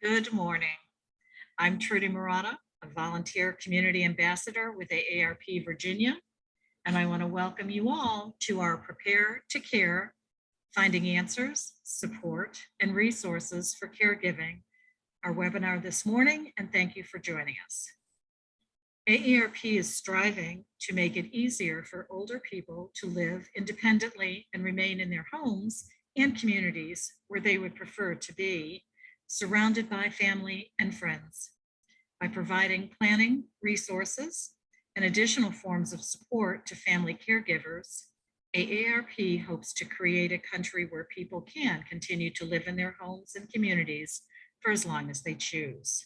Good morning. I'm Trudy Marotta, a volunteer community ambassador with AARP Virginia, and I want to welcome you all to our Prepare to Care, Finding Answers, Support, and Resources for Caregiving, our webinar this morning, and thank you for joining us. AARP is striving to make it easier for older people to live independently and remain in their homes and communities where they would prefer to be, surrounded by family and friends. By providing planning, resources, and additional forms of support to family caregivers, AARP hopes to create a country where people can continue to live in their homes and communities for as long as they choose.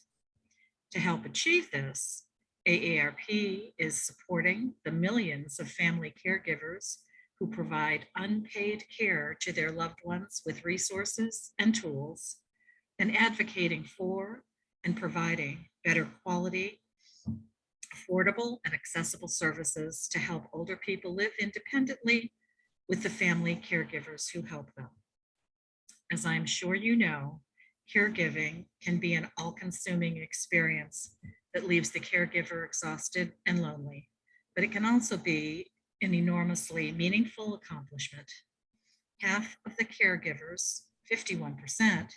To help achieve this, AARP is supporting the millions of family caregivers who provide unpaid care to their loved ones with resources and tools, and advocating for and providing better quality, affordable, and accessible services to help older people live independently with the family caregivers who help them. As I'm sure you know, caregiving can be an all-consuming experience that leaves the caregiver exhausted and lonely, but it can also be an enormously meaningful accomplishment. Half of the caregivers, 51%,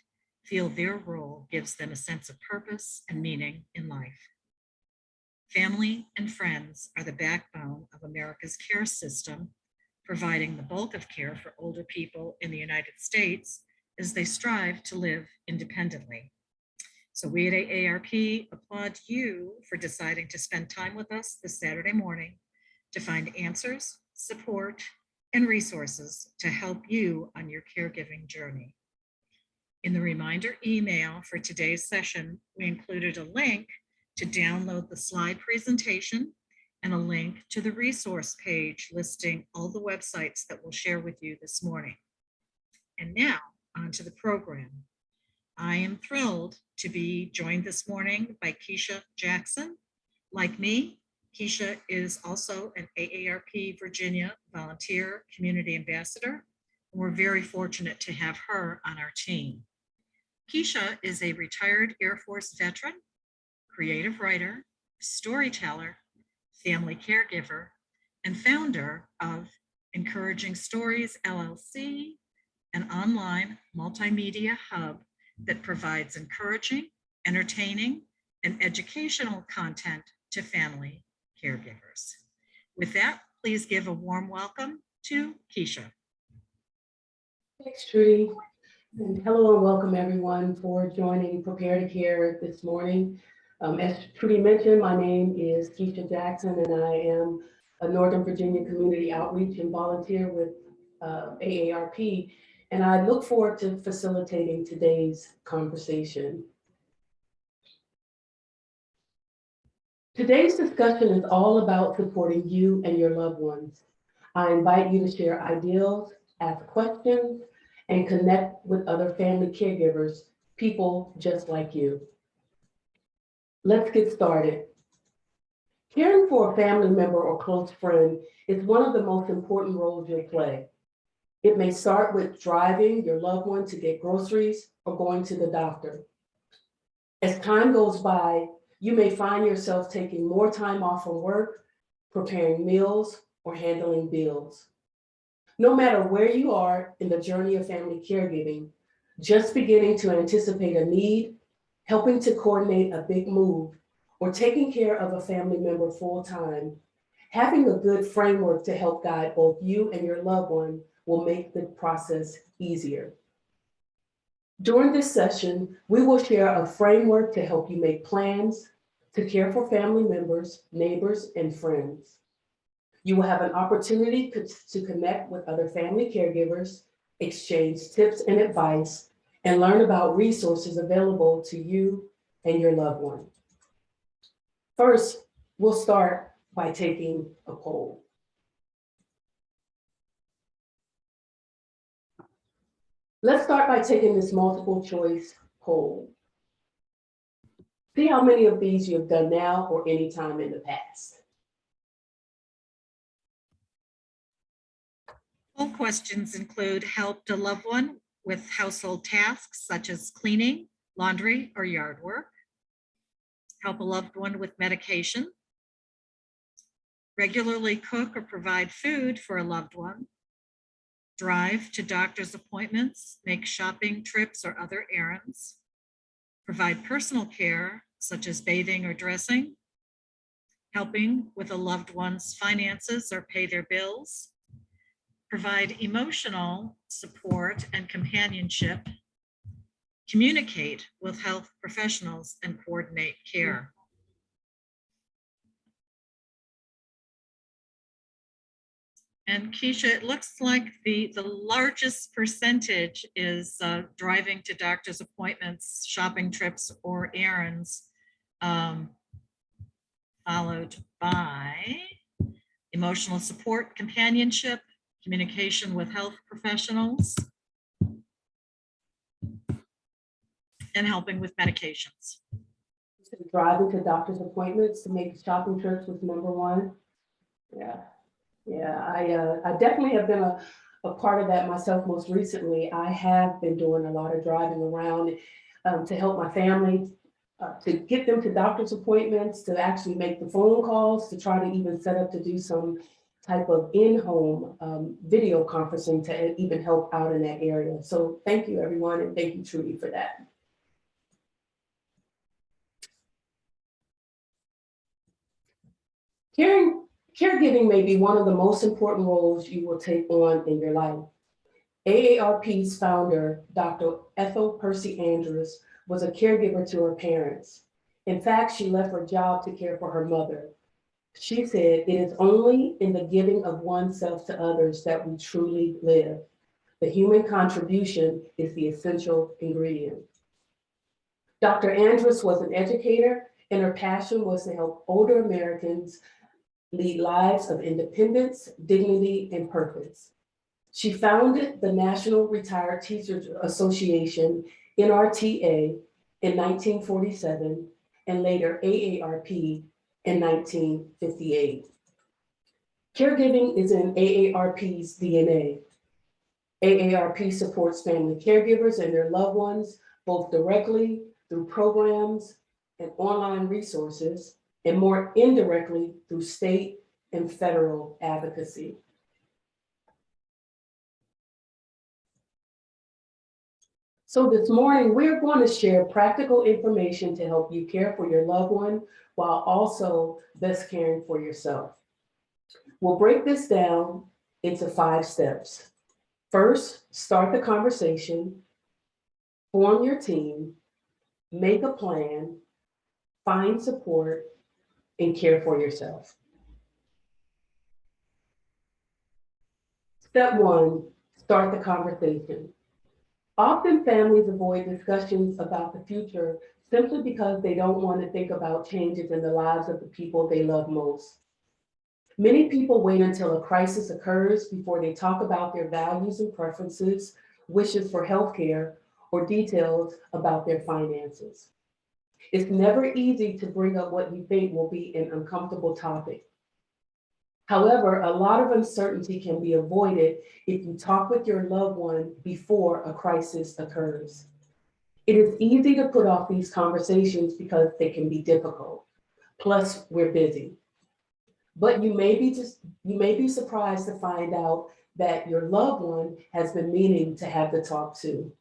feel their role gives them a sense of purpose and meaning in life. Family and friends are the backbone of America's care system, providing the bulk of care for older people in the United States as they strive to live independently. So we at AARP applaud you for deciding to spend time with us this Saturday morning to find answers, support, and resources to help you on your caregiving journey. In the reminder email for today's session, we included a link to download the slide presentation and a link to the resource page listing all the websites that we'll share with you this morning. And now, onto the program. I am thrilled to be joined this morning by Keisha Jackson. Like me, Keisha is also an AARP Virginia volunteer community ambassador. We're very fortunate to have her on our team. Keisha is a retired Air Force veteran, creative writer, storyteller, family caregiver, and founder of Encouraging Stories LLC, an online multimedia hub that provides encouraging, entertaining, and educational content to family caregivers. With that, please give a warm welcome to Keisha. Thanks, Trudy. And hello and welcome everyone for joining Prepare to Care this morning. As Trudy mentioned, my name is Keisha Jackson and I am a Northern Virginia Community Outreach and volunteer with AARP. And I look forward to facilitating today's conversation. Today's discussion is all about supporting you and your loved ones. I invite you to share ideas, ask questions, and connect with other family caregivers, people just like you. Let's get started. Caring for a family member or close friend is one of the most important roles you'll play. It may start with driving your loved one to get groceries or going to the doctor. As time goes by, you may find yourself taking more time off from work, preparing meals, or handling bills. No matter where you are in the journey of family caregiving, just beginning to anticipate a need, helping to coordinate a big move, or taking care of a family member full time, having a good framework to help guide both you and your loved one will make the process easier. During this session, we will share a framework to help you make plans to care for family members, neighbors, and friends. You will have an opportunity to connect with other family caregivers, exchange tips and advice, and learn about resources available to you and your loved one. First, we'll start by taking a poll. Let's start by taking this multiple choice poll. See how many of these you've done now or any time in the past. Poll questions include helped a loved one with household tasks such as cleaning, laundry or yard work, help a loved one with medication, regularly cook or provide food for a loved one, drive to doctor's appointments, make shopping trips or other errands, provide personal care such as bathing or dressing, helping with a loved one's finances or pay their bills, provide emotional support and companionship, communicate with health professionals, and coordinate care. And Keisha, it looks like the largest percentage is driving to doctor's appointments, shopping trips, or errands, followed by emotional support, companionship, communication with health professionals, and helping with medications. Driving to doctor's appointments to make shopping trips was number one. I definitely have been a part of that myself. Most recently, I have been doing a lot of driving around to help my family, to get them to doctor's appointments, to actually make the phone calls, to try to even set up to do some type of in-home video conferencing to even help out in that area. So thank you, everyone, and thank you, Trudy, for that. Caregiving may be one of the most important roles you will take on in your life. AARP's founder, Dr. Ethel Percy Andrews, was a caregiver to her parents. In fact, she left her job to care for her mother. She said, "It is only in the giving of oneself to others that we truly live. The human contribution is the essential ingredient." Dr. Andrews was an educator, and her passion was to help older Americans lead lives of independence, dignity, and purpose. She founded the National Retired Teachers Association, NRTA, in 1947, and later AARP in 1958. Caregiving is in AARP's DNA. AARP supports family caregivers and their loved ones, both directly through programs and online resources, and more indirectly through state and federal advocacy. So this morning, we're going to share practical information to help you care for your loved one while also best caring for yourself. We'll break this down into 5 steps. First, start the conversation, form your team, make a plan, find support, and care for yourself. Step 1, start the conversation. Often families avoid discussions about the future simply because they don't want to think about changes in the lives of the people they love most. Many people wait until a crisis occurs before they talk about their values and preferences, wishes for healthcare, or details about their finances. It's never easy to bring up what you think will be an uncomfortable topic. However, a lot of uncertainty can be avoided if you talk with your loved one before a crisis occurs. It is easy to put off these conversations because they can be difficult. Plus, we're busy. But you may be surprised to find out that your loved one has been meaning to have the talk too.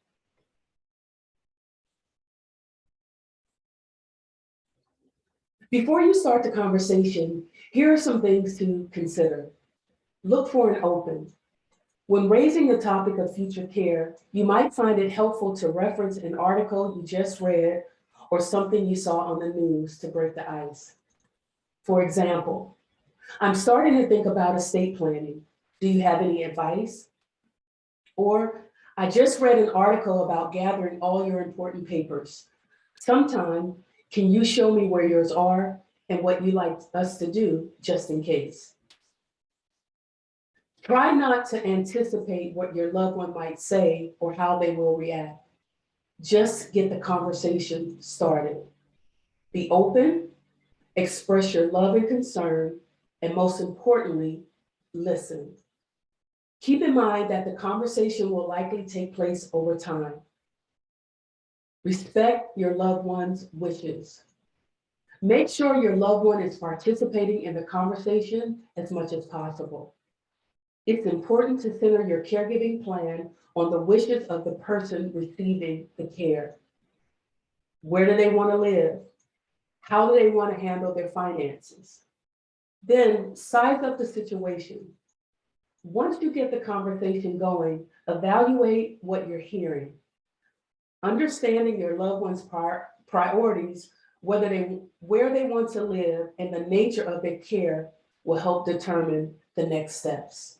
Before you start the conversation, here are some things to consider. Look for an open. When raising the topic of future care, you might find it helpful to reference an article you just read or something you saw on the news to break the ice. For example, "I'm starting to think about estate planning. Do you have any advice?" Or, "I just read an article about gathering all your important papers. Sometime, can you show me where yours are and what you'd like us to do just in case?" Try not to anticipate what your loved one might say or how they will react. Just get the conversation started. Be open, express your love and concern, and most importantly, listen. Keep in mind that the conversation will likely take place over time. Respect your loved one's wishes. Make sure your loved one is participating in the conversation as much as possible. It's important to center your caregiving plan on the wishes of the person receiving the care. Where do they want to live? How do they want to handle their finances? Then size up the situation. Once you get the conversation going, evaluate what you're hearing. Understanding your loved one's priorities, where they want to live, and the nature of their care will help determine the next steps.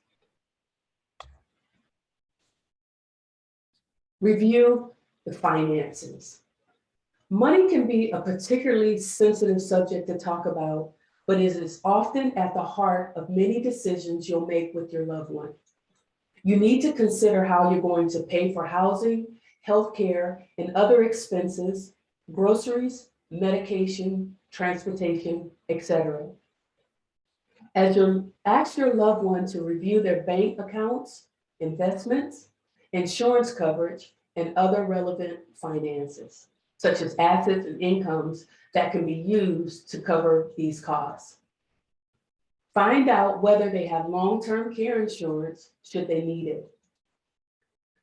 Review the finances. Money can be a particularly sensitive subject to talk about, but it is often at the heart of many decisions you'll make with your loved one. You need to consider how you're going to pay for housing, healthcare, and other expenses, groceries, medication, transportation, etc. As you ask your loved one to review their bank accounts, investments, insurance coverage, and other relevant finances, such as assets and incomes that can be used to cover these costs. Find out whether they have long-term care insurance should they need it.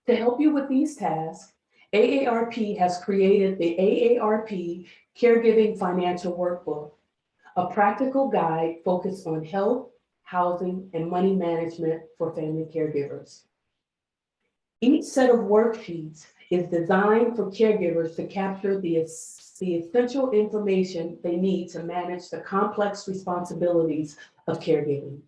To help you with these tasks, AARP has created the AARP Caregiving Financial Workbook, a practical guide focused on health, housing, and money management for family caregivers. Each set of worksheets is designed for caregivers to capture the essential information they need to manage the complex responsibilities of caregiving.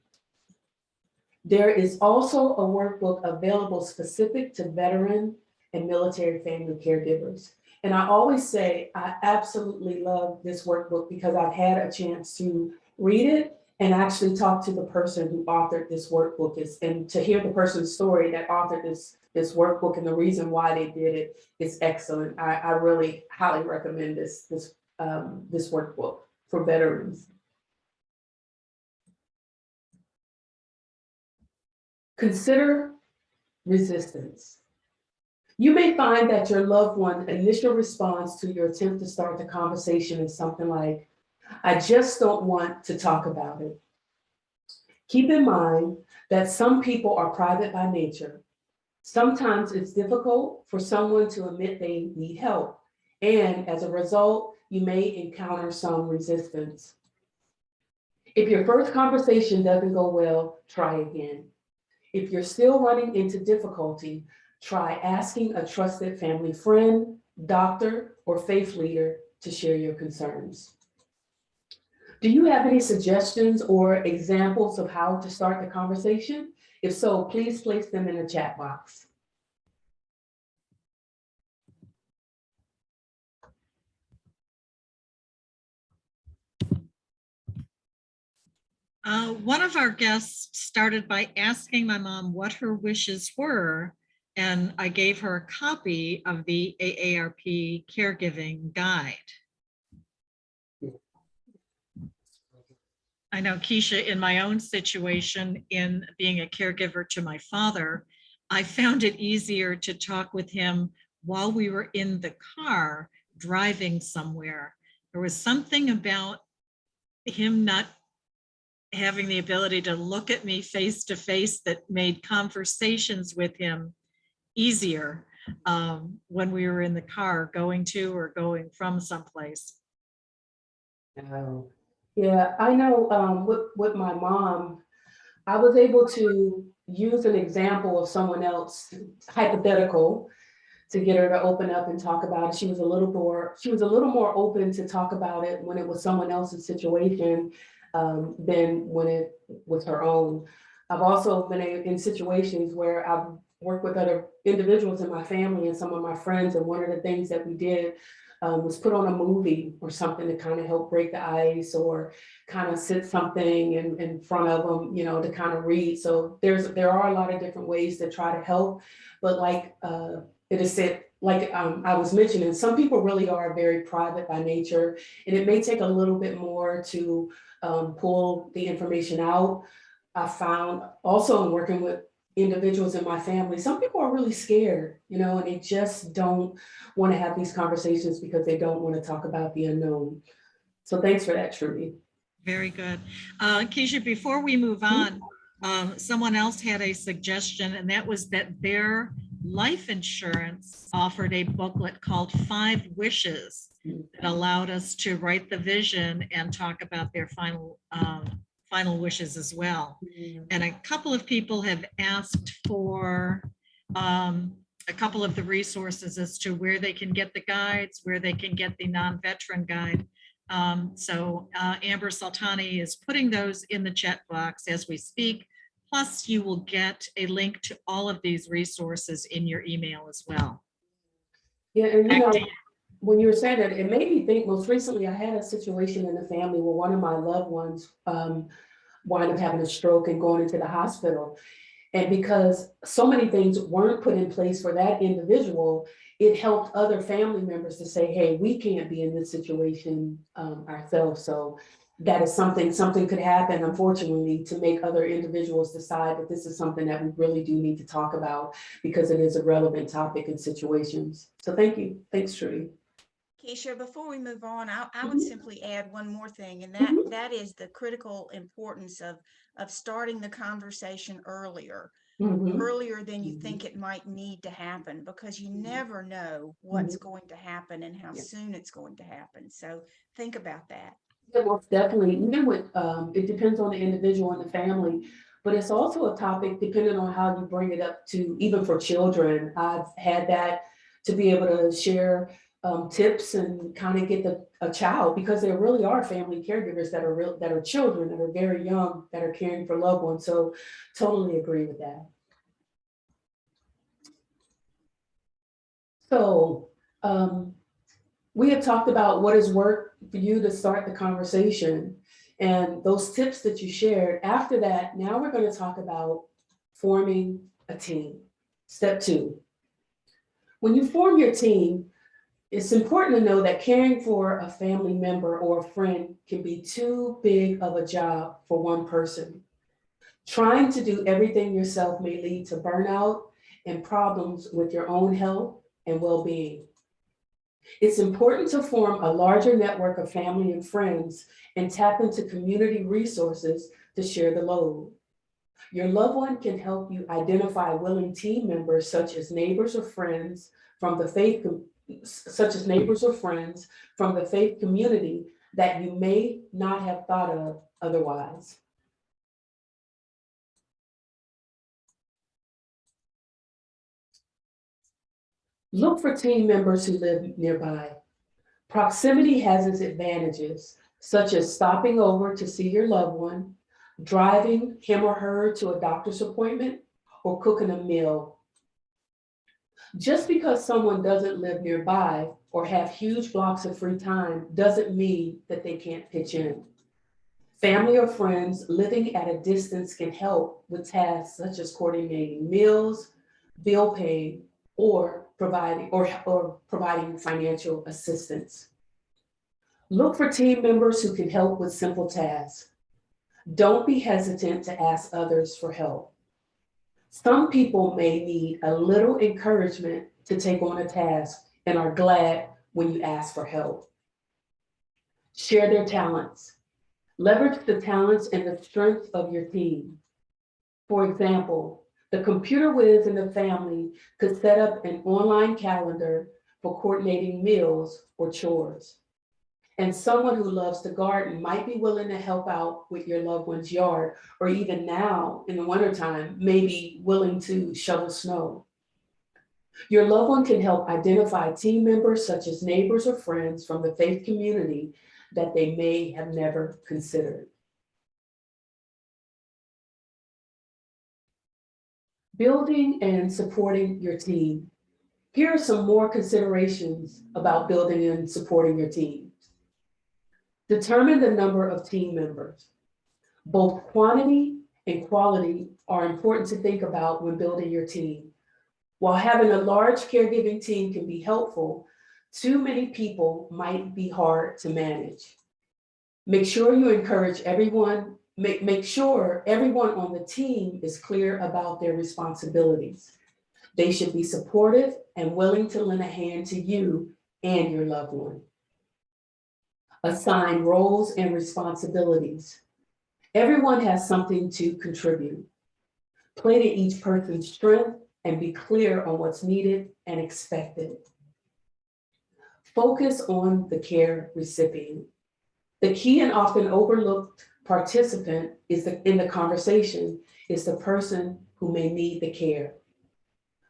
There is also a workbook available specific to veteran and military family caregivers. And I always say, I absolutely love this workbook because I've had a chance to read it and actually talk to the person who authored this workbook and to hear the person's story that authored this workbook and the reason why they did it is excellent. I really highly recommend this workbook for veterans. Consider resistance. You may find that your loved one's initial response to your attempt to start the conversation is something like, I just don't want to talk about it. Keep in mind that some people are private by nature. Sometimes it's difficult for someone to admit they need help, and as a result, you may encounter some resistance. If your first conversation doesn't go well, try again. If you're still running into difficulty, try asking a trusted family friend, doctor, or faith leader to share your concerns. Do you have any suggestions or examples of how to start the conversation? If so, please place them in the chat box. One of our guests started by asking my mom what her wishes were, and I gave her a copy of the AARP Caregiving Guide. I know, Keisha, in my own situation, in being a caregiver to my father, I found it easier to talk with him while we were in the car driving somewhere. There was something about him not having the ability to look at me face to face that made conversations with him easier when we were in the car going to or going from someplace. Yeah, I know with my mom, I was able to use an example of someone else, hypothetical, to get her to open up and talk about it. She was a little more open to talk about it when it was someone else's situation than when it was her own. I've also been in situations where I've worked with other individuals in my family and some of my friends, and one of the things that we did was put on a movie or something to kind of help break the ice or kind of sit something in front of them, you know, to kind of read. So there are a lot of different ways to try to help, but like it is said, like I was mentioning, some people really are very private by nature, and it may take a little bit more to pull the information out. I found also in working with individuals in my family, some people are really scared, and they just don't want to have these conversations because they don't want to talk about the unknown. So thanks for that, Trudy. Very good. Keisha, before we move on, someone else had a suggestion, and that was that their life insurance offered a booklet called 5 Wishes that allowed us to write the vision and talk about their final wishes as well. And a couple of people have asked for a couple of the resources as to where they can get the guides, where they can get the non-veteran guide. So Amber Sultani is putting those in the chat box as we speak. Plus, you will get a link to all of these resources in your email as well. Yeah, and when you were saying that, it made me think, most recently I had a situation in the family where one of my loved ones wound up having a stroke and going into the hospital. And because so many things weren't put in place for that individual, it helped other family members to say, hey, we can't be in this situation ourselves. So that is something could happen, unfortunately, to make other individuals decide that this is something that we really do need to talk about because it is a relevant topic in situations. So thank you. Thanks, Trudy. Keisha, before we move on, I would Mhm. simply add one more thing, and Mhm. that is the critical importance of starting the conversation earlier than you think it might need to happen, because you never know what's going to happen and how soon it's going to happen. So think about that. Yeah, most definitely. Even with it depends on the individual and the family, but it's also a topic depending on how you bring it up to, even for children. I've had that to be able to share tips and kind of get a child, because there really are family caregivers that are children that are very young that are caring for loved ones. So totally agree with that. So we have talked about what has worked for you to start the conversation and those tips that you shared. After that, now we're going to talk about forming a team. Step 2. When you form your team, it's important to know that caring for a family member or a friend can be too big of a job for one person. Trying to do everything yourself may lead to burnout and problems with your own health and well-being. It's important to form a larger network of family and friends and tap into community resources to share the load. Your loved one can help you identify willing team members, such as neighbors or friends from the faith community that you may not have thought of otherwise. Look for team members who live nearby. Proximity has its advantages, such as stopping over to see your loved one, driving him or her to a doctor's appointment, or cooking a meal. Just because someone doesn't live nearby or have huge blocks of free time doesn't mean that they can't pitch in. Family or friends living at a distance can help with tasks such as coordinating meals, bill paying, or providing financial assistance. Look for team members who can help with simple tasks. Don't be hesitant to ask others for help. Some people may need a little encouragement to take on a task and are glad when you ask for help. Share their talents. Leverage the talents and the strengths of your team. For example, the computer whiz in the family could set up an online calendar for coordinating meals or chores. And someone who loves to garden might be willing to help out with your loved one's yard, or even now in the wintertime, may be willing to shovel snow. Your loved one can help identify team members such as neighbors or friends from the faith community that they may have never considered. Building and supporting your team. Here are some more considerations about building and supporting your team. Determine the number of team members. Both quantity and quality are important to think about when building your team. While having a large caregiving team can be helpful, too many people might be hard to manage. Make sure you encourage everyone make sure everyone on the team is clear about their responsibilities. They should be supportive and willing to lend a hand to you and your loved one. Assign roles and responsibilities. Everyone has something to contribute. Play to each person's strength and be clear on what's needed and expected. Focus on the care recipient. The key and often overlooked participant in the conversation is the person who may need the care.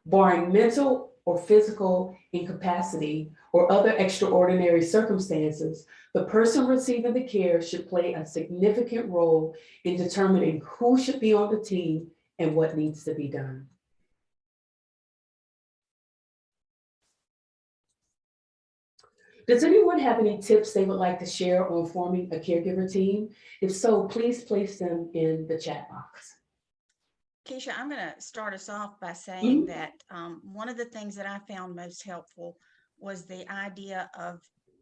Barring mental or physical incapacity or other extraordinary circumstances, the person receiving the care should play a significant role in determining who should be on the team and what needs to be done. Does anyone have any tips they would like to share on forming a caregiver team? If so, please place them in the chat box. Keisha, I'm going to start us off by saying that one of the things that I found most helpful was the idea of,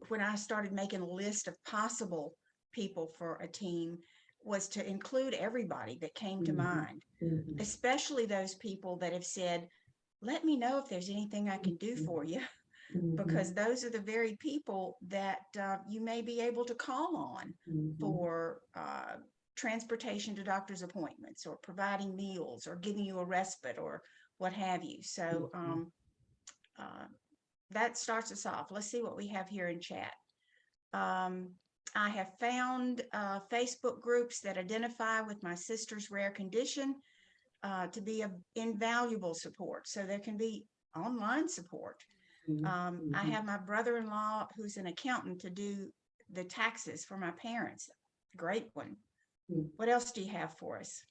when I started making a list of possible people for a team, was to include everybody that came to mind, especially those people that have said, let me know if there's anything I can do for you, because those are the very people that you may be able to call on for transportation to doctor's appointments, or providing meals, or giving you a respite, or what have you. So that starts us off. Let's see what we have here in chat. I have found Facebook groups that identify with my sister's rare condition to be an invaluable support. So there can be online support. I have my brother-in-law who's an accountant to do the taxes for my parents. Great one. What else do you have for us?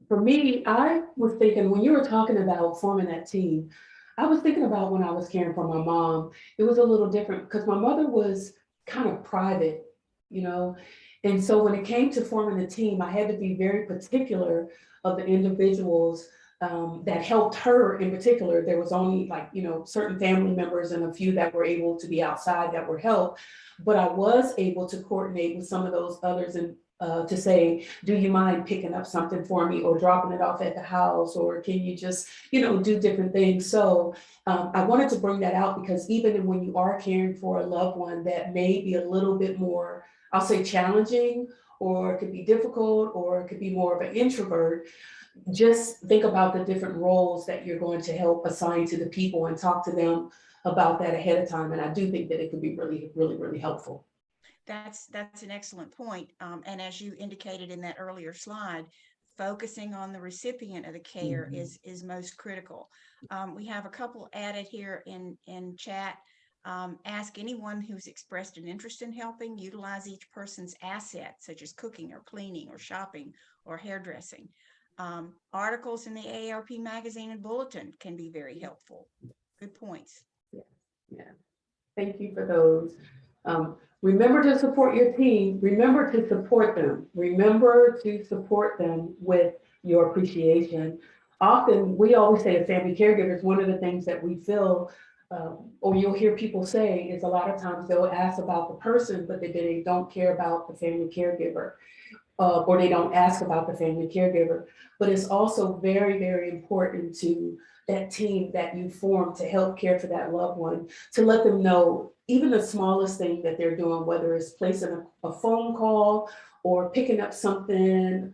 For me, I was thinking, when you were talking about forming that team, I was thinking about when I was caring for my mom. It was a little different because my mother was kind of private, you know? And so when it came to forming the team, I had to be very particular of the individuals that helped her in particular. There was only, like, you know, certain family members and a few that were able to be outside that were helped. But I was able to coordinate with some of those others and to say, do you mind picking up something for me, or dropping it off at the house, or can you just, you know, do different things. So I wanted to bring that out because even when you are caring for a loved one that may be a little bit more, I'll say, challenging, or it could be difficult, or it could be more of an introvert, just think about the different roles that you're going to help assign to the people and talk to them about that ahead of time. And I do think that it could be really, really, really helpful. That's an excellent point. And as you indicated in that earlier slide, focusing on the recipient of the care is most critical. We have a couple added here in chat. Ask anyone who's expressed an interest in helping. Utilize each person's assets, such as cooking or cleaning or shopping or hairdressing. Articles in the AARP magazine and bulletin can be very helpful. Good points. Yeah. Thank you for those. Remember to support your team. Remember to support them. Remember to support them with your appreciation. Often, we always say as family caregivers, one of the things that we feel, or you'll hear people say, is a lot of times they'll ask about the person, but they don't care about the family caregiver. Or they don't ask about the family caregiver. But it's also very, very important to that team that you form to help care for that loved one, to let them know even the smallest thing that they're doing, whether it's placing a phone call or picking up something,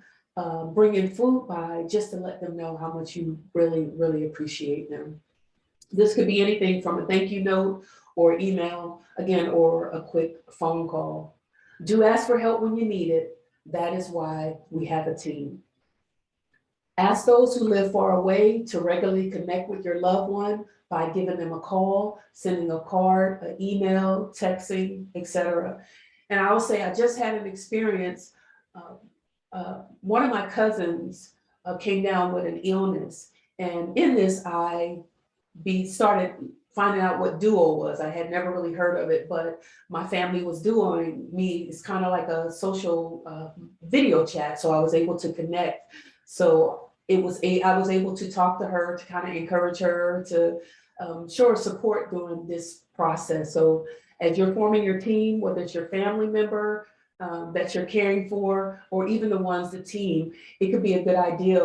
bringing food by, just to let them know how much you really, really appreciate them. This could be anything from a thank you note or email, again, or a quick phone call. Do ask for help when you need it. That is why we have a team. Ask those who live far away to regularly connect with your loved one by giving them a call, sending a card, an email, texting, etc. And I will say, I just had an experience. One of my cousins came down with an illness. And in this, I started finding out what Duo was. I had never really heard of it, but my family was Duoing me. It's kind of like a social video chat. So I was able to connect. So I was able to talk to her, to kind of encourage her, to show her support during this process. So as you're forming your team, whether it's your family member, that you're caring for, or even the ones, the team, it could be a good idea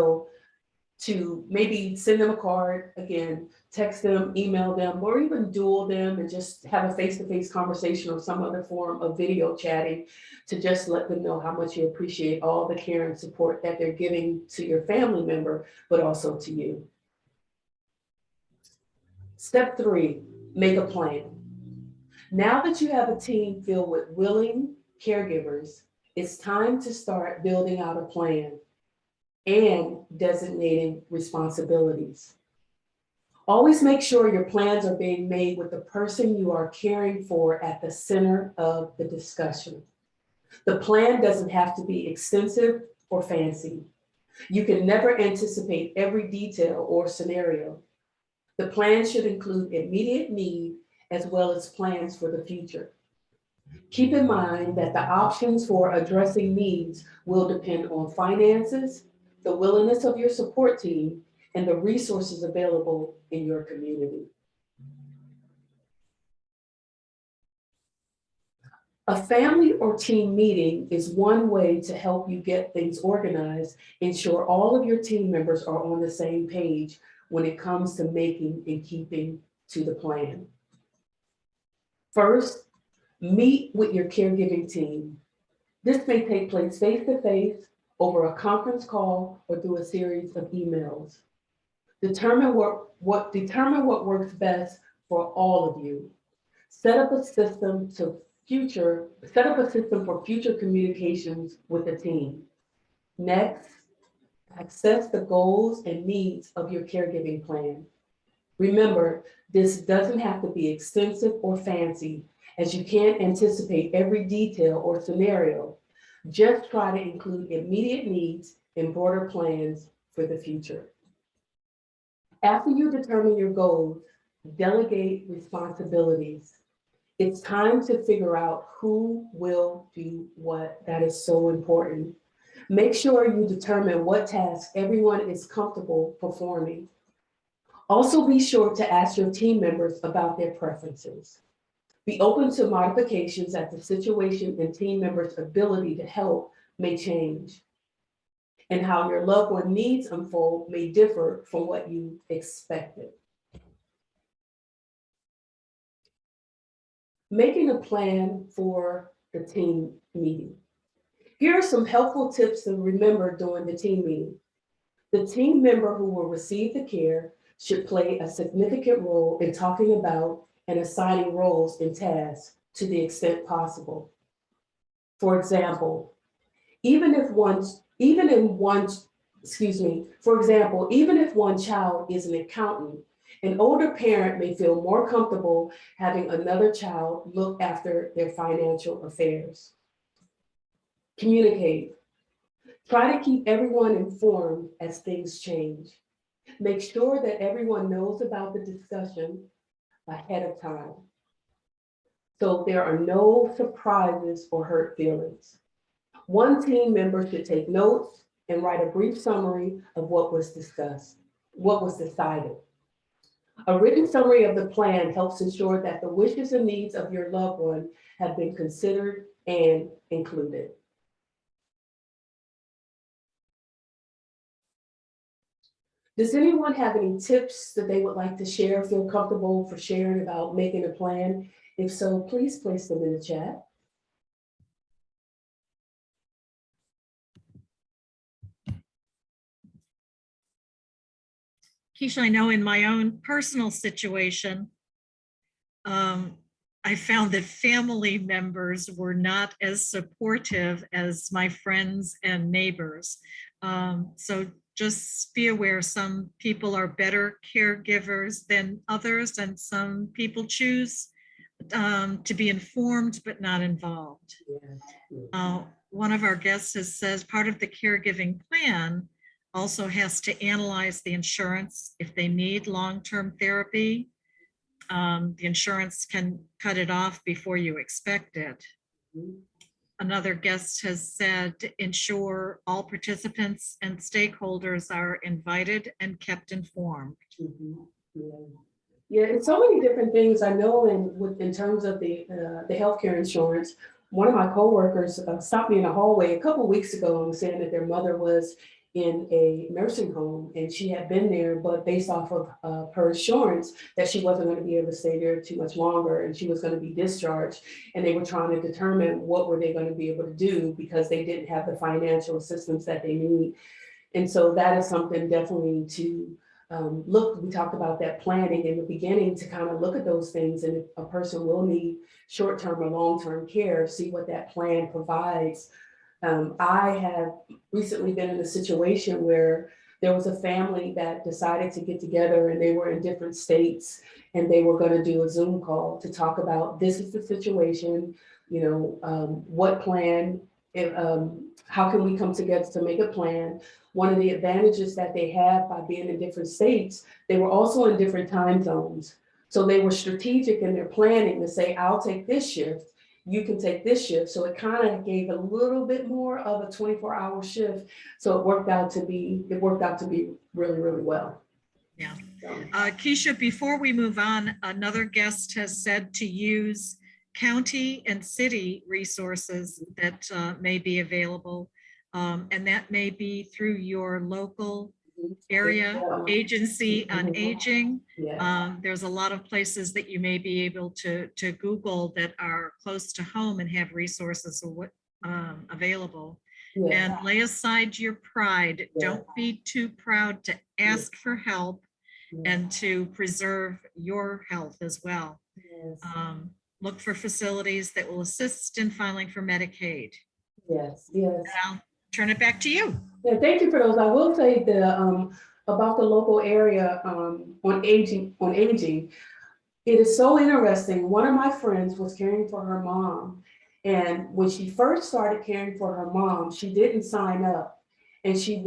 to maybe send them a card, again, text them, email them, or even duel them and just have a face-to-face conversation or some other form of video chatting to just let them know how much you appreciate all the care and support that they're giving to your family member, but also to you. Step 3, make a plan. Now that you have a team filled with willing caregivers, it's time to start building out a plan and designating responsibilities. Always make sure your plans are being made with the person you are caring for at the center of the discussion. The plan doesn't have to be extensive or fancy. You can never anticipate every detail or scenario. The plan should include immediate need as well as plans for the future. Keep in mind that the options for addressing needs will depend on finances, the willingness of your support team, and the resources available in your community. A family or team meeting is one way to help you get things organized, ensure all of your team members are on the same page when it comes to making and keeping to the plan. First, meet with your caregiving team. This may take place face-to-face, over a conference call, or through a series of emails. Determine what works best for all of you. Set up a system for future communications with the team. Next, assess the goals and needs of your caregiving plan. Remember, this doesn't have to be extensive or fancy, as you can't anticipate every detail or scenario. Just try to include immediate needs and broader plans for the future. After you determine your goals, delegate responsibilities. It's time to figure out who will do what. That is so important. Make sure you determine what tasks everyone is comfortable performing. Also, be sure to ask your team members about their preferences. Be open to modifications as the situation and team members' ability to help may change, and how your loved one needs unfold may differ from what you expected. Making a plan for the team meeting. Here are some helpful tips to remember during the team meeting. The team member who will receive the care should play a significant role in talking about and assigning roles and tasks to the extent possible. For example, even if one child is an accountant, an older parent may feel more comfortable having another child look after their financial affairs. Communicate. Try to keep everyone informed as things change. Make sure that everyone knows about the discussion ahead of time, so there are no surprises or hurt feelings. One team member should take notes and write a brief summary of what was discussed, what was decided. A written summary of the plan helps ensure that the wishes and needs of your loved one have been considered and included. Does anyone have any tips that they would like to share, feel comfortable for sharing about making a plan? If so, please place them in the chat. Keisha, I know in my own personal situation, I found that family members were not as supportive as my friends and neighbors. So just be aware, some people are better caregivers than others, and some people choose to be informed but not involved. One of our guests has says part of the caregiving plan also has to analyze the insurance if they need long-term therapy. The insurance can cut it off before you expect it. Another guest has said, ensure all participants and stakeholders are invited and kept informed. Yeah, and so many different things I know in terms of the healthcare insurance. one of my coworkers stopped me in the hallway a couple of weeks ago and was saying that their mother was in a nursing home and she had been there, but based off of her assurance that she wasn't going to be able to stay there too much longer and she was going to be discharged. And they were trying to determine what were they going to be able to do because they didn't have the financial assistance that they need. And so that is something definitely to look. We talked about that planning in the beginning to kind of look at those things. And if a person will need short-term or long-term care, see what that plan provides. I have recently been in a situation where there was a family that decided to get together and they were in different states and they were going to do a Zoom call to talk about this is the situation, what plan, how can we come together to make a plan. One of the advantages that they have by being in different states, they were also in different time zones. So they were strategic in their planning to say, I'll take this shift, you can take this shift. So it kind of gave a little bit more of a 24-hour shift. So it worked out to be really, really well. Yeah. So. Keisha, before we move on, another guest has said to use county and city resources that may be available. And that may be through your local area agency on aging. Yeah. There's a lot of places that you may be able to Google that are close to home and have resources available. Yeah. And lay aside your pride. Yeah. Don't be too proud to ask for help and to preserve your health as well. Yes. Look for facilities that will assist in filing for Medicaid. Yes, yes. And I'll turn it back to you. Yeah, thank you for those. I will say about the local area on aging. It is so interesting. One of my friends was caring for her mom, and when she first started caring for her mom, she didn't sign up. And she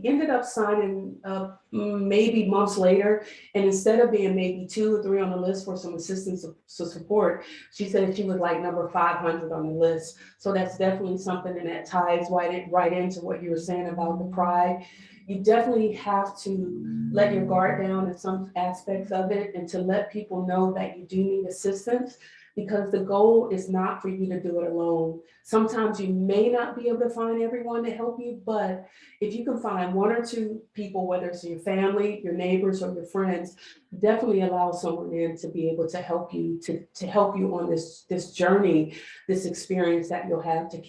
ended up signing up maybe months later. And instead of being maybe 2 or 3 on the list for some assistance to support, she said she was like number 500 on the list. So that's definitely something, and that ties right into what you were saying about the pride. You definitely have to let your guard down in some aspects of it and to let people know that you do need assistance, because the goal is not for you to do it alone. Sometimes you may not be able to find everyone to help you, but if you can find 1 or 2 people, whether it's your family, your neighbors, or your friends, definitely allow someone in to be able to help you, to help you on this journey, this experience that you'll have to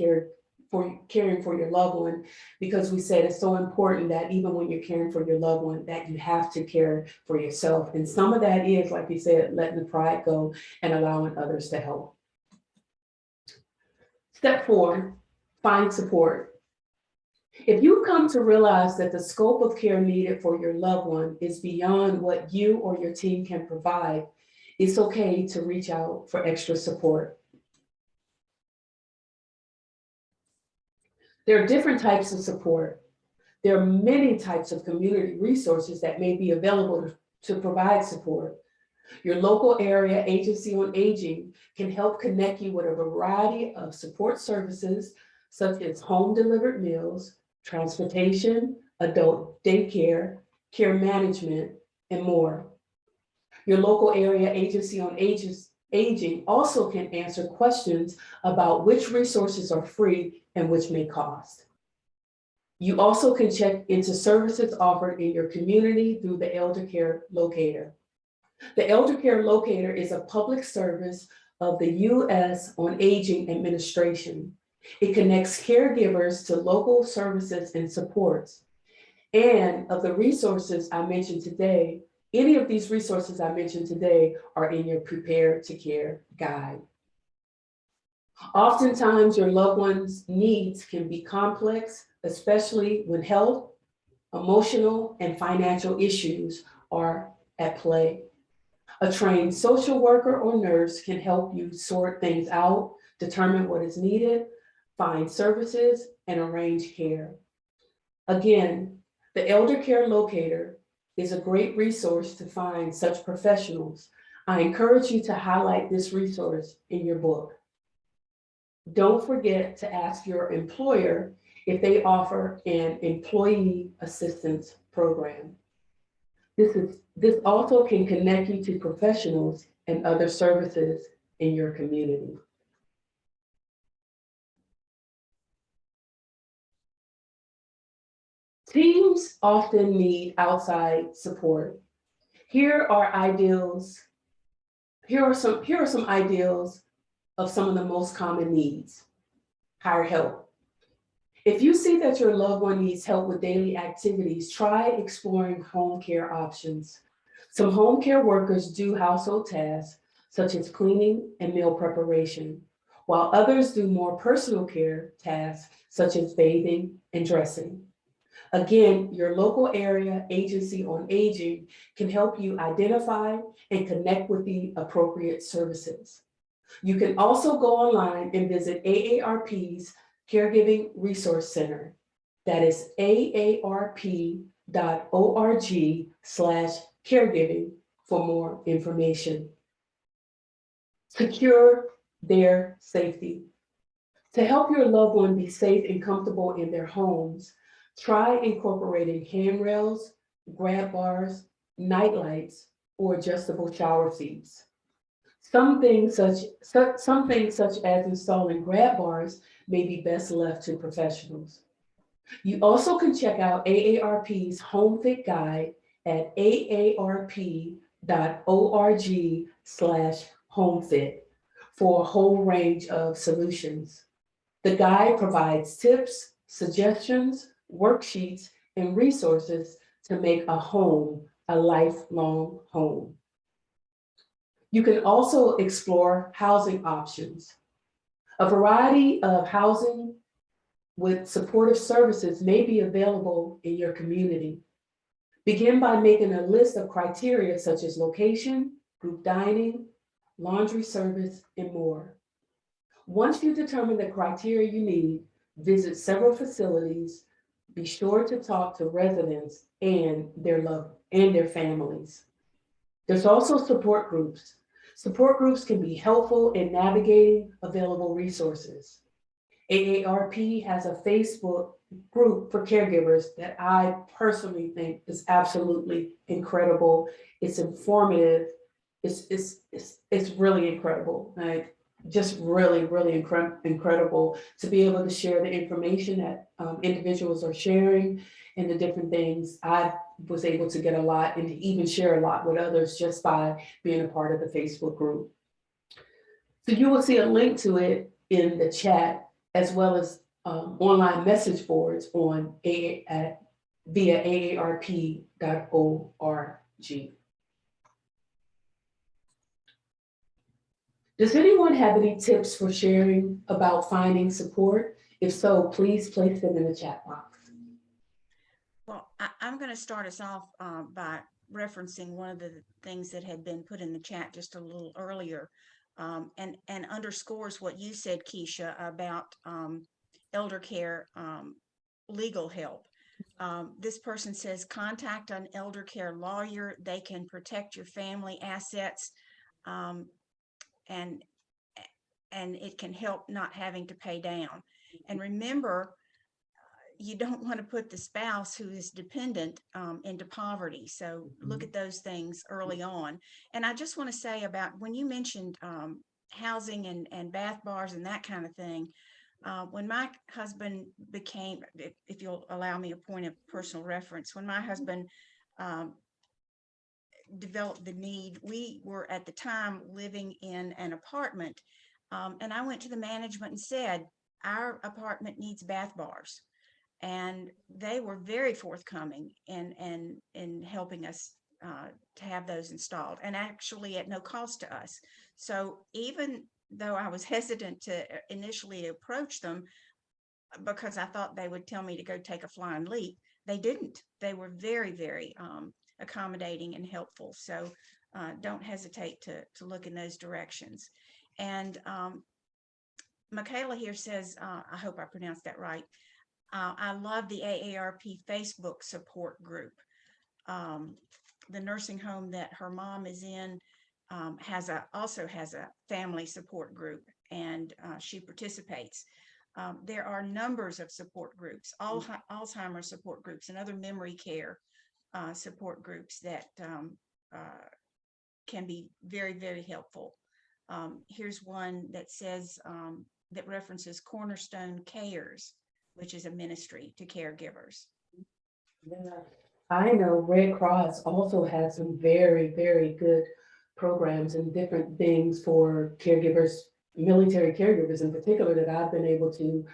caring for your loved one, because we said it's so important that even when you're caring for your loved one, that you have to care for yourself. And some of that is, like you said, letting the pride go and allowing others to help. Step 4, find support. If you come to realize that the scope of care needed for your loved one is beyond what you or your team can provide, it's okay to reach out for extra support. There are different types of support. There are many types of community resources that may be available to provide support. Your local area agency on aging can help connect you with a variety of support services, such as home delivered meals, transportation, adult daycare, care management, and more. Your local area agency on aging also can answer questions about which resources are free and which may cost. You also can check into services offered in your community through the Elder Care Locator. The Elder Care Locator is a public service of the U.S. on Aging Administration. It connects caregivers to local services and supports. And of the resources I mentioned today, any of these resources I mentioned today are in your Prepare to Care guide. Oftentimes, your loved one's needs can be complex, especially when health, emotional, and financial issues are at play. A trained social worker or nurse can help you sort things out, determine what is needed, find services, and arrange care. Again, the Elder Care Locator is a great resource to find such professionals. I encourage you to highlight this resource in your book. Don't forget to ask your employer if they offer an employee assistance program. This also can connect you to professionals and other services in your community. Teams often need outside support. Here are ideals. Here are some ideals of some of the most common needs. Hire help. If you see that your loved one needs help with daily activities, try exploring home care options. Some home care workers do household tasks such as cleaning and meal preparation, while others do more personal care tasks such as bathing and dressing. Again, your local area agency on aging can help you identify and connect with the appropriate services. You can also go online and visit AARP's Caregiving Resource Center. That is aarp.org/caregiving for more information. Secure their safety. To help your loved one be safe and comfortable in their homes, try incorporating handrails, grab bars, night lights, or adjustable shower seats. Some things such as installing grab bars may be best left to professionals. You also can check out AARP's Home Fit Guide at aarp.org/homefit for a whole range of solutions. The guide provides tips, suggestions, worksheets, and resources to make a home a lifelong home. You can also explore housing options. A variety of housing with supportive services may be available in your community. Begin by making a list of criteria such as location, group dining, laundry service, and more. Once you determine the criteria you need, visit several facilities. Be sure to talk to residents and their families. There's also support groups. Support groups can be helpful in navigating available resources. AARP has a Facebook group for caregivers that I personally think is absolutely incredible. It's informative. It's really incredible. Like, just really, really incredible to be able to share the information that individuals are sharing and the different things. I was able to get a lot and to even share a lot with others just by being a part of the Facebook group. So you will see a link to it in the chat, as well as online message boards on via aarp.org. Does anyone have any tips for sharing about finding support? If so, please place them in the chat box. Well, I'm going to start us off by referencing one of the things that had been put in the chat just a little earlier, and underscores what you said, Keisha, about elder care legal help. This person says, contact an elder care lawyer. They can protect your family assets, and it can help not having to pay down. And remember, you don't want to put the spouse who is dependent into poverty. So look at those things early on. And I just want to say about when you mentioned housing and bath bars and that kind of thing, when my husband became, if you'll allow me a point of personal reference, when my husband developed the need, we were at the time living in an apartment, and I went to the management and said, our apartment needs bath bars. And they were very forthcoming in helping us to have those installed, and actually at no cost to us. So even though I was hesitant to initially approach them because I thought they would tell me to go take a flying leap, they didn't. They were very, very accommodating and helpful. So don't hesitate to look in those directions. And Michaela here says, I hope I pronounced that right, I love the AARP Facebook support group. The nursing home that her mom is in also has a family support group, and she participates. There are numbers of support groups, Alzheimer's support groups, and other memory care support groups that can be very, very helpful. Here's one that says, that references Cornerstone Cares, which is a ministry to caregivers. Yeah, I know Red Cross also has some very, very good programs and different things for caregivers, military caregivers in particular, that I've been able to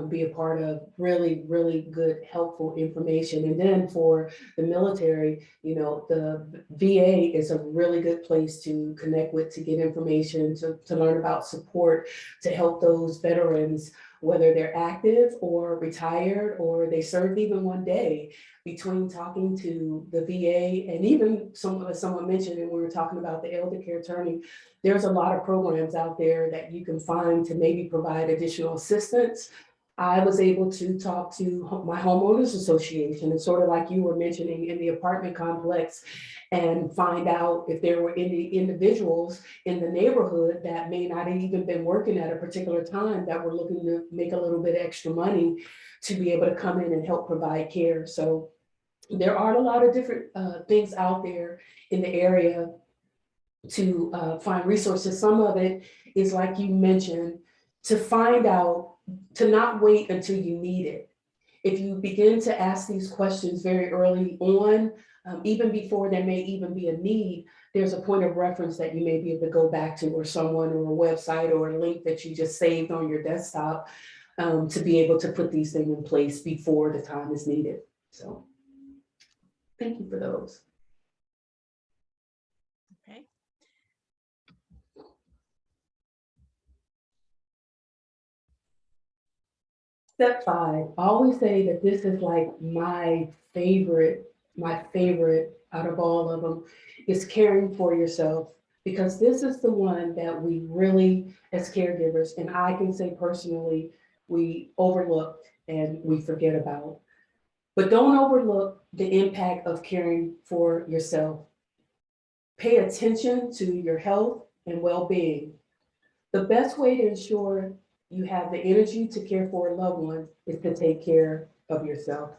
be a part of. Really, really good, helpful information. And then for the military, the VA is a really good place to connect with, to get information, to learn about support, to help those veterans, whether they're active or retired or they served even one day. Between talking to the VA and even someone mentioned, and we were talking about the elder care attorney, there's a lot of programs out there that you can find to maybe provide additional assistance. I was able to talk to my homeowners association, and sort of like you were mentioning in the apartment complex, and find out if there were any individuals in the neighborhood that may not have even been working at a particular time that were looking to make a little bit extra money to be able to come in and help provide care. So there are a lot of different things out there in the area to find resources. Some of it is, like you mentioned, to find out, to not wait until you need it. If you begin to ask these questions very early on, even before there may even be a need, there's a point of reference that you may be able to go back to, or someone, or a website, or a link that you just saved on your desktop, to be able to put these things in place before the time is needed. So thank you for those. Okay. Step 5, I always say that this is like my favorite out of all of them, is caring for yourself, because this is the one that we really, as caregivers, and I can say personally, we overlook and we forget about. But don't overlook the impact of caring for yourself. Pay attention to your health and well-being. The best way to ensure you have the energy to care for a loved one is to take care of yourself.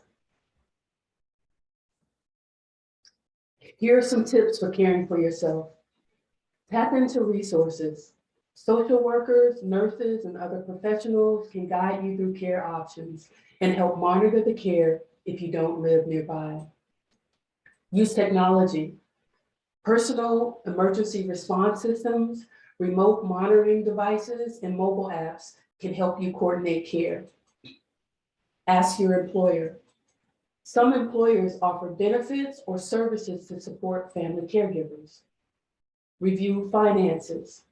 Here are some tips for caring for yourself. Tap into resources. Social workers, nurses, and other professionals can guide you through care options and help monitor the care if you don't live nearby. Use technology. Personal emergency response systems, remote monitoring devices, and mobile apps can help you coordinate care. Ask your employer. Some employers offer benefits or services to support family caregivers. Review finances.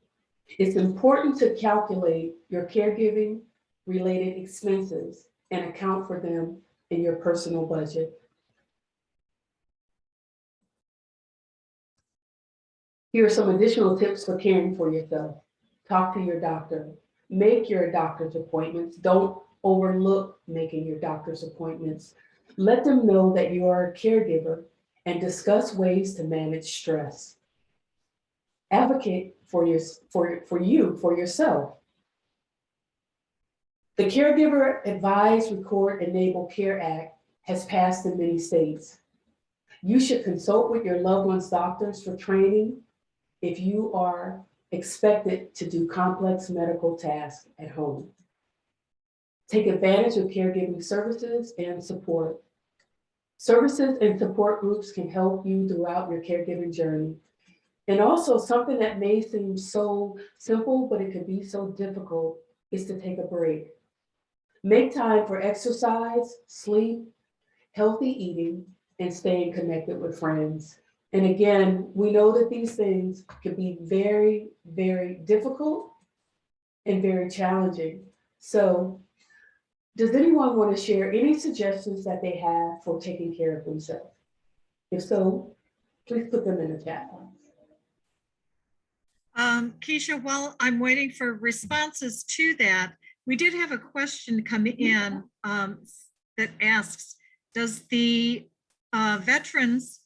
It's important to calculate your caregiving related expenses and account for them in your personal budget. Here are some additional tips for caring for yourself. Talk to your doctor. Make your doctor's appointments. Don't overlook making your doctor's appointments. Let them know that you are a caregiver and discuss ways to manage stress. Advocate for yourself. The Caregiver Advise, Record, Enable Care Act has passed in many states. You should consult with your loved one's doctors for training if you are expected to do complex medical tasks at home. Take advantage of caregiving services and support. Services and support groups can help you throughout your caregiving journey. And also, something that may seem so simple, but it can be so difficult, is to take a break. Make time for exercise, sleep, healthy eating, and staying connected with friends. And again, we know that these things can be very, very difficult and very challenging. So, does anyone want to share any suggestions that they have for taking care of themselves? If so, please put them in the chat box. Keisha, while I'm waiting for responses to that, we did have a question come in that asks, does the veterans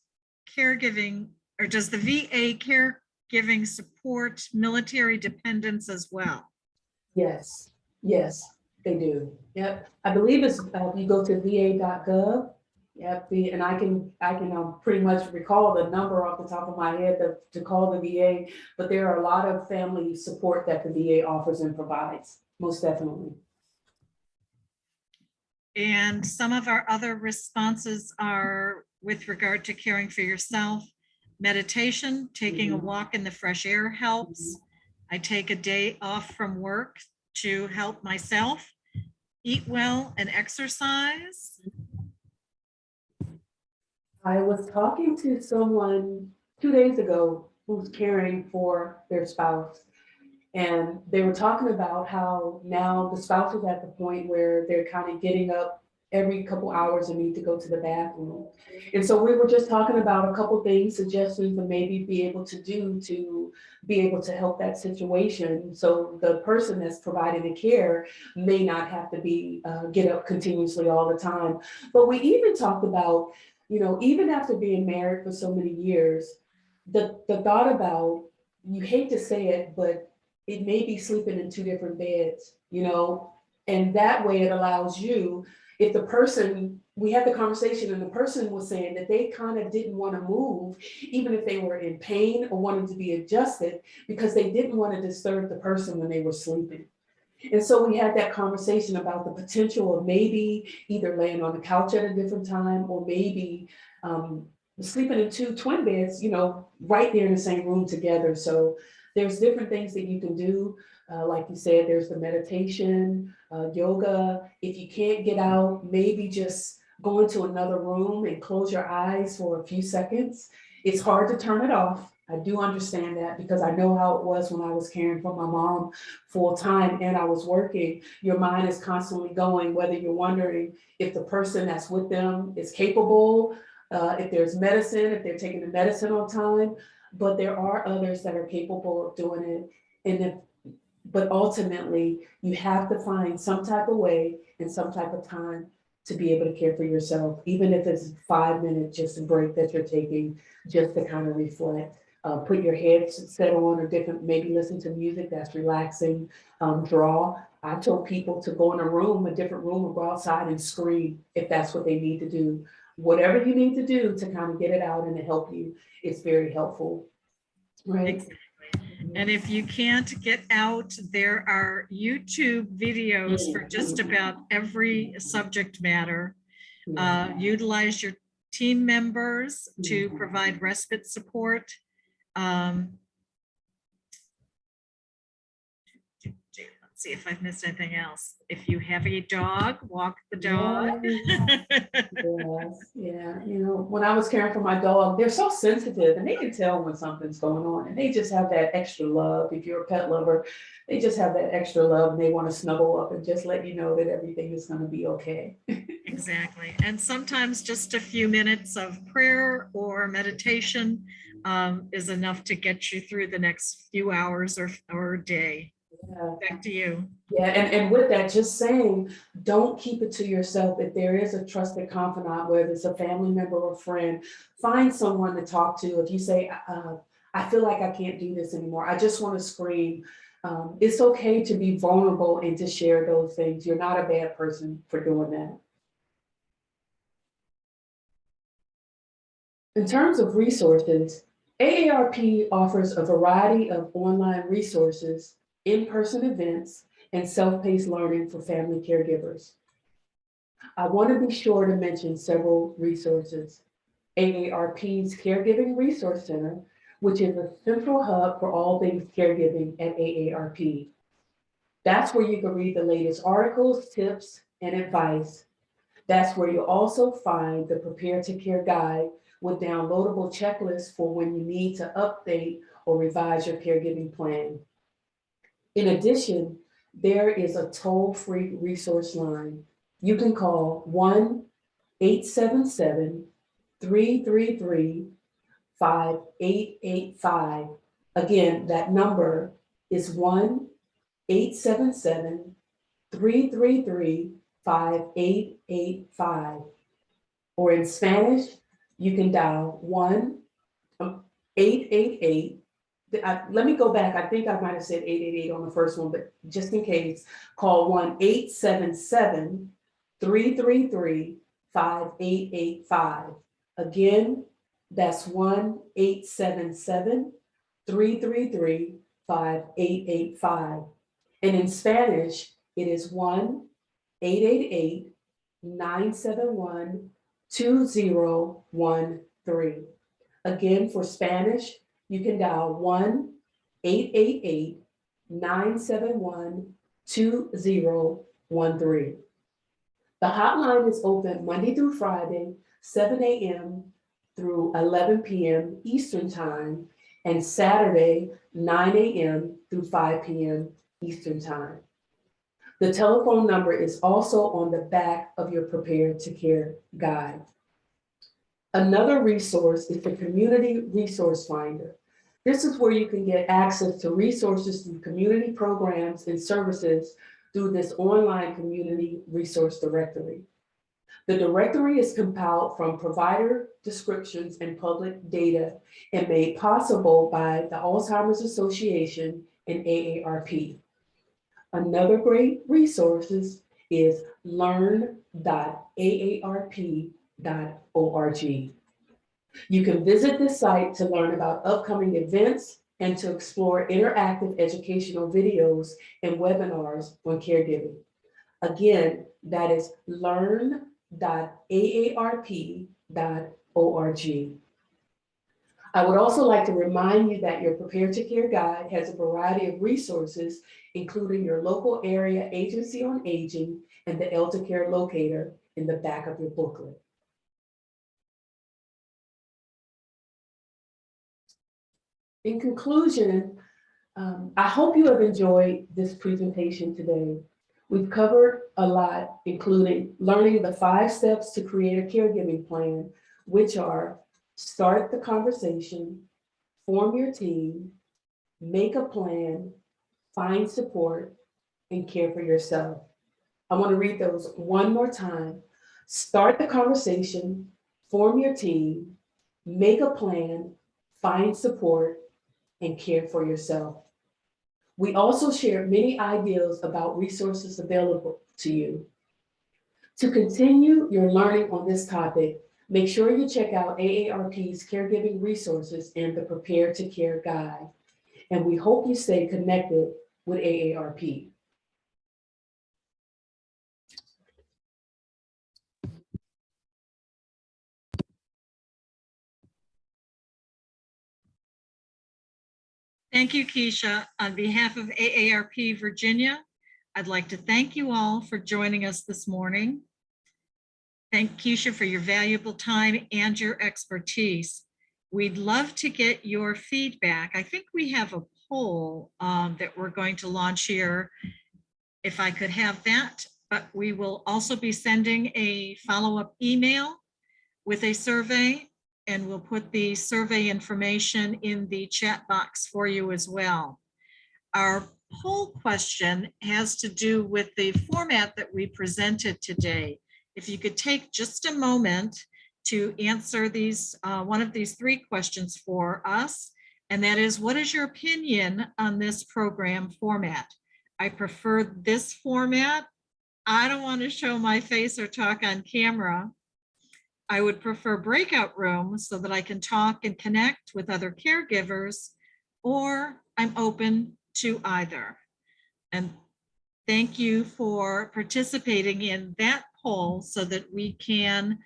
caregiving, or does the VA caregiving support military dependents as well? Yes, yes, they do. Yep, I believe it's you go to va.gov. Yep, and I can pretty much recall the number off the top of my head to call the VA, but there are a lot of family support that the VA offers and provides, most definitely. And some of our other responses are with regard to caring for yourself. Meditation, taking a walk in the fresh air helps. I take a day off from work to help myself. Eat well and exercise. I was talking to someone 2 days ago who's caring for their spouse. And they were talking about how now the spouse is at the point where they're kind of getting up every couple hours and need to go to the bathroom. And so we were just talking about a couple things, suggestions to maybe be able to do to be able to help that situation. So the person that's providing the care may not have to be get up continuously all the time. But we even talked about, even after being married for so many years, the thought about, you hate to say it, but it may be sleeping in two different beds, and that way it allows you, if the person, we had the conversation and the person was saying that they kind of didn't want to move, even if they were in pain or wanted to be adjusted, because they didn't want to disturb the person when they were sleeping. And so we had that conversation about the potential of maybe either laying on the couch at a different time, or maybe sleeping in two twin beds, right there in the same room together. So there's different things that you can do. Like you said, there's the meditation, yoga. If you can't get out, maybe just go into another room and close your eyes for a few seconds. It's hard to turn it off. I do understand that, because I know how it was when I was caring for my mom full time and I was working. Your mind is constantly going, whether you're wondering if the person that's with them is capable, if there's medicine, if they're taking the medicine on time. But there are others that are capable of doing it. But ultimately, you have to find some type of way and some type of time to be able to care for yourself, even if it's 5 minutes, just a break that you're taking, just to kind of reflect. Put your headset on, or different, maybe listen to music that's relaxing, draw. I told people to go in a different room, or go outside and scream if that's what they need to do. Whatever you need to do to kind of get it out and to help you, it's very helpful, right? Exactly. And if you can't get out, there are YouTube videos for just about every subject matter. Utilize your team members to provide respite support. Let's see if I've missed anything else. If you have a dog, walk the dog. Yes, yeah. When I was caring for my dog, they're so sensitive and they can tell when something's going on, and they just have that extra love. If you're a pet lover, they just have that extra love, and they want to snuggle up and just let you know that everything is going to be okay. Exactly. And sometimes just a few minutes of prayer or meditation is enough to get you through the next few hours or day. Yeah. Back to you. Yeah, and with that, just saying, don't keep it to yourself. If there is a trusted confidant, whether it's a family member or friend, find someone to talk to. If you say, I feel like I can't do this anymore, I just want to scream. It's okay to be vulnerable and to share those things. You're not a bad person for doing that. In terms of resources, AARP offers a variety of online resources, in-person events, and self-paced learning for family caregivers. I want to be sure to mention several resources. AARP's Caregiving Resource Center, which is a central hub for all things caregiving at AARP. That's where you can read the latest articles, tips, and advice. That's where you'll also find the Prepare to Care guide with downloadable checklists for when you need to update or revise your caregiving plan. In addition, there is a toll-free resource line. You can call 1-877-333-5885. Again, that number is 1-877-333-5885. Or in Spanish, you can dial 1-888. Let me go back. I think I might have said 888 on the first one, but just in case, call 1-877-333-5885. Again, that's 1-877-333-5885. And in Spanish, it is 1-888 888-971-2013. Again, for Spanish, you can dial 1-888-971-2013. The hotline is open Monday through Friday, 7 a.m. through 11 p.m. Eastern Time, and Saturday, 9 a.m. through 5 p.m. Eastern Time. The telephone number is also on the back of your Prepare to Care guide. Another resource is the Community Resource Finder. This is where you can get access to resources through community programs and services through this online community resource directory. The directory is compiled from provider descriptions and public data and made possible by the Alzheimer's Association and AARP. Another great resource is learn.aarp.org. You can visit this site to learn about upcoming events and to explore interactive educational videos and webinars on caregiving. Again, that is learn.aarp.org. I would also like to remind you that your Prepare to Care guide has a variety of resources, including your local area agency on aging and the elder care locator in the back of your booklet. In conclusion, I hope you have enjoyed this presentation today. We've covered a lot, including learning the 5 steps to create a caregiving plan, which are: start the conversation, form your team, make a plan, find support, and care for yourself. I want to read those one more time. Start the conversation, form your team, make a plan, find support, and care for yourself. We also shared many ideas about resources available to you. To continue your learning on this topic, make sure you check out AARP's caregiving resources and the Prepare to Care guide. And we hope you stay connected with AARP. Thank you, Keisha. On behalf of AARP Virginia, I'd like to thank you all for joining us this morning. Thank Keisha for your valuable time and your expertise. We'd love to get your feedback. I think we have a poll that we're going to launch here, if I could have that, but we will also be sending a follow-up email with a survey, and we'll put the survey information in the chat box for you as well. Our poll question has to do with the format that we presented today. If you could take just a moment to answer these, one of these 3 questions for us, and that is, what is your opinion on this program format? I prefer this format. I don't want to show my face or talk on camera. I would prefer breakout rooms so that I can talk and connect with other caregivers, or I'm open to either. And thank you for participating in that poll so that we can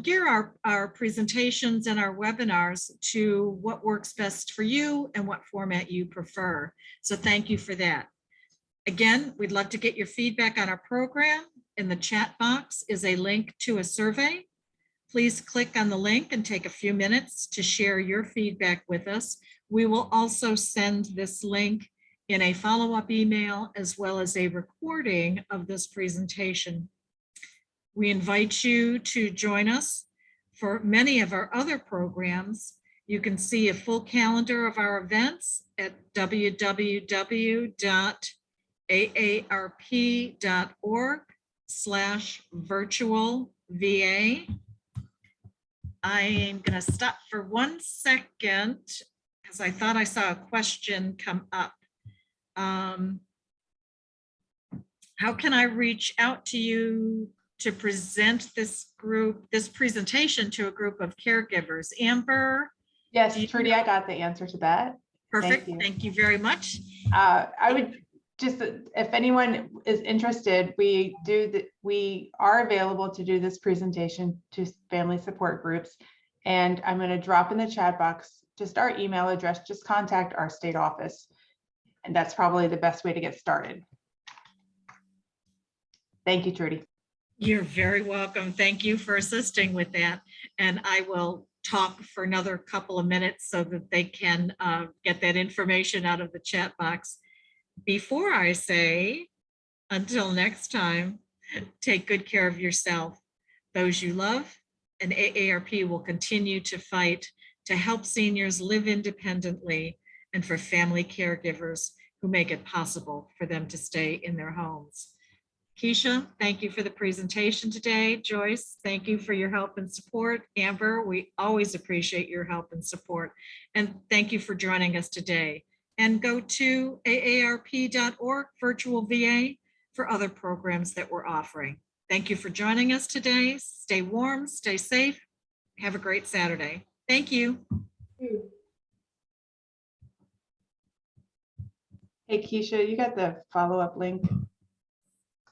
gear our presentations and our webinars to what works best for you and what format you prefer. So thank you for that. Again, we'd love to get your feedback on our program. In the chat box is a link to a survey. Please click on the link and take a few minutes to share your feedback with us. We will also send this link in a follow-up email as well as a recording of this presentation. We invite you to join us for many of our other programs. You can see a full calendar of our events at www.aarp.org/virtual-VA. I am going to stop for 1 second because I thought I saw a question come up. How can I reach out to you to present this presentation to a group of caregivers? Amber? Yes, Trudy, I got the answer to that. Perfect. Thank you very much. I would just if anyone is interested, we are available to do this presentation to family support groups. And I'm going to drop in the chat box just our email address. Just contact our state office. And that's probably the best way to get started. Thank you, Trudy. You're very welcome. Thank you for assisting with that. And I will talk for another couple of minutes so that they can get that information out of the chat box. Before I say, until next time, take good care of yourself, those you love, and AARP will continue to fight to help seniors live independently and for family caregivers who make it possible for them to stay in their homes. Keisha, thank you for the presentation today. Joyce, thank you for your help and support. Amber, we always appreciate your help and support. And thank you for joining us today. And go to aarp.org virtual VA for other programs that we're offering. Thank you for joining us today. Stay warm, stay safe. Have a great Saturday. Thank you. Hey, Keisha, you got the follow-up link?